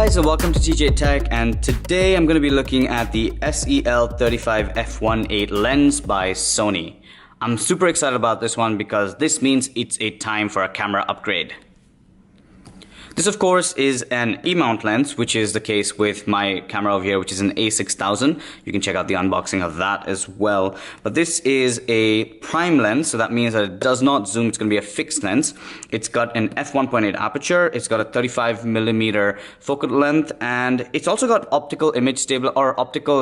guys, and welcome to TJ Tech, and today I'm going to be looking at the SEL35F18 lens by Sony. I'm super excited about this one because this means it's a time for a camera upgrade. This of course is an E-mount lens, which is the case with my camera over here, which is an A6000. You can check out the unboxing of that as well. But this is a prime lens, so that means that it does not zoom. It's going to be a fixed lens. It's got an f1.8 aperture. It's got a 35mm focal length, and it's also got optical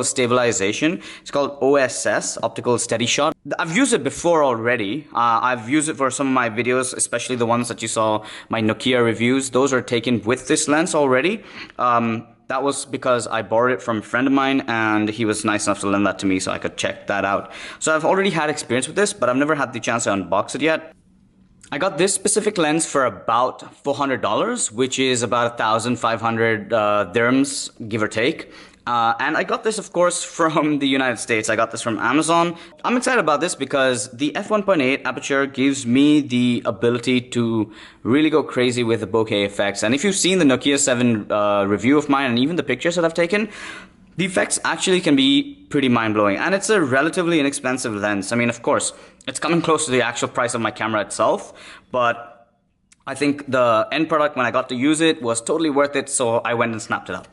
stabilization. It's called OSS, optical steady shot. I've used it before already. I've used it for some of my videos, especially the ones that you saw my Nokia reviews. Those are taken with this lens already. That was because I borrowed it from a friend of mine and he was nice enough to lend that to me so I could check that out. So I've already had experience with this, but I've never had the chance to unbox it yet. I got this specific lens for about $400, which is about 1,500 dirhams, give or take. And I got this, of course, from the United States. I got this from Amazon. I'm excited about this because the f1.8 aperture gives me the ability to really go crazy with the bokeh effects. And if you've seen the Nokia 7 review of mine and even the pictures that I've taken, the effects actually can be pretty mind-blowing. And it's a relatively inexpensive lens. I mean, of course, it's coming close to the actual price of my camera itself, but I think the end product, when I got to use it, was totally worth it, so I went and snapped it up.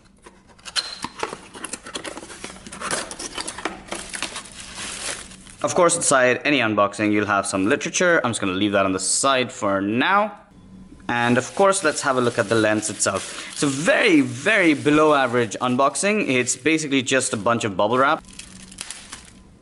Of course, inside any unboxing, you'll have some literature. I'm just going to leave that on the side for now. And of course, let's have a look at the lens itself. It's a very, very below average unboxing. It's basically just a bunch of bubble wrap.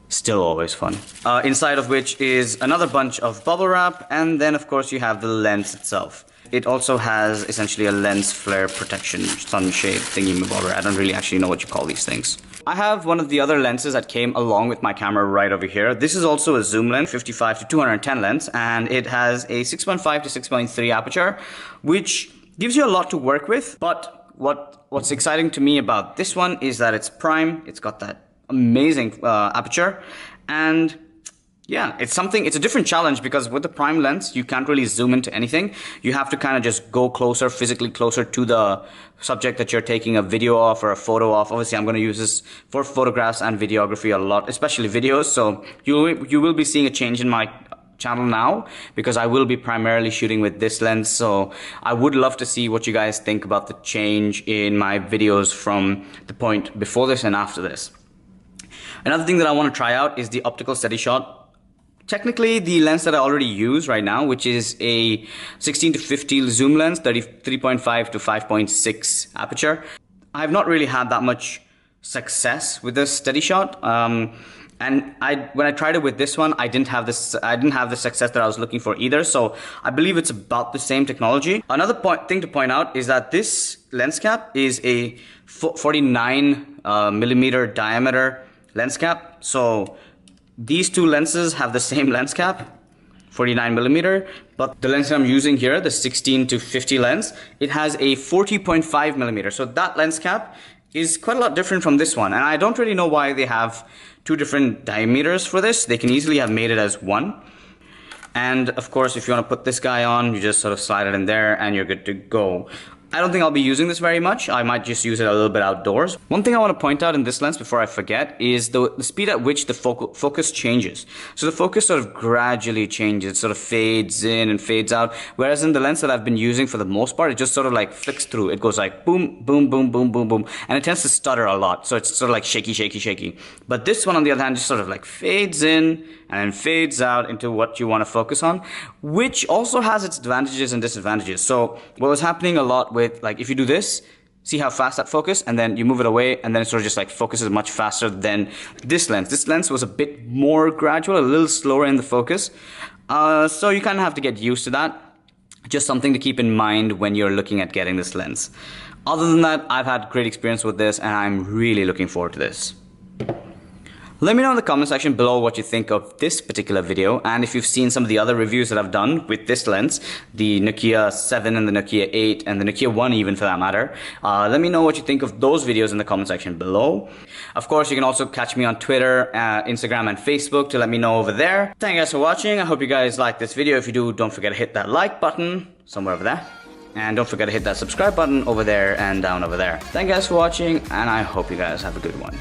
Still always fun. Inside of which is another bunch of bubble wrap. And then, of course, you have the lens itself. It also has essentially a lens flare protection sunshade thingy-mabobber. I don't really actually know what you call these things. I have one of the other lenses that came along with my camera right over here. This is also a zoom lens, 55 to 210 lens, and it has a 6.5 to 6.3 aperture, which gives you a lot to work with. But what's exciting to me about this one is that it's prime. It's got that amazing aperture, and yeah, it's a different challenge because with the prime lens, you can't really zoom into anything. You have to kind of just go closer, physically closer to the subject that you're taking a video of or a photo of. Obviously, I'm going to use this for photographs and videography a lot, especially videos. So you will be seeing a change in my channel now because I will be primarily shooting with this lens. So I would love to see what you guys think about the change in my videos from the point before this and after this. Another thing that I want to try out is the optical steady shot. Technically, the lens that I already use right now, which is a 16 to 50 zoom lens, 3.5 to 5.6 aperture. I have not really had that much success with this steady shot. And when I tried it with this one, I didn't have the success that I was looking for either. So I believe it's about the same technology. Another thing to point out is that this lens cap is a 49mm diameter lens cap. So these two lenses have the same lens cap, 49mm, but the lens that I'm using here, the 16 to 50 lens, it has a 40.5mm. So that lens cap is quite a lot different from this one. And I don't really know why they have two different diameters for this. They can easily have made it as one. And of course, if you want to put this guy on, you just sort of slide it in there and you're good to go. I don't think I'll be using this very much. I might just use it a little bit outdoors. One thing I want to point out in this lens before I forget is the speed at which the focus changes. So the focus sort of gradually changes, it sort of fades in and fades out. Whereas in the lens that I've been using for the most part, it just sort of like flicks through. It goes like boom, boom, boom, boom, boom, boom. And it tends to stutter a lot. So it's sort of like shaky, shaky, shaky. But this one on the other hand just sort of like fades in and then fades out into what you want to focus on, which also has its advantages and disadvantages. So what was happening a lot with, like, if you do this, see how fast that focus, and then you move it away, and then it sort of just like focuses much faster than this lens. This lens was a bit more gradual, a little slower in the focus. So you kind of have to get used to that. Just something to keep in mind when you're looking at getting this lens. Other than that, I've had great experience with this, and I'm really looking forward to this. Let me know in the comment section below what you think of this particular video, and if you've seen some of the other reviews that I've done with this lens, the Nokia 7 and the Nokia 8 and the Nokia 1 even for that matter. Let me know what you think of those videos in the comment section below. Of course, you can also catch me on Twitter, Instagram and Facebook to let me know over there. Thank you guys for watching. I hope you guys liked this video. If you do, don't forget to hit that like button somewhere over there. And don't forget to hit that subscribe button over there and down over there. Thank you guys for watching, and I hope you guys have a good one.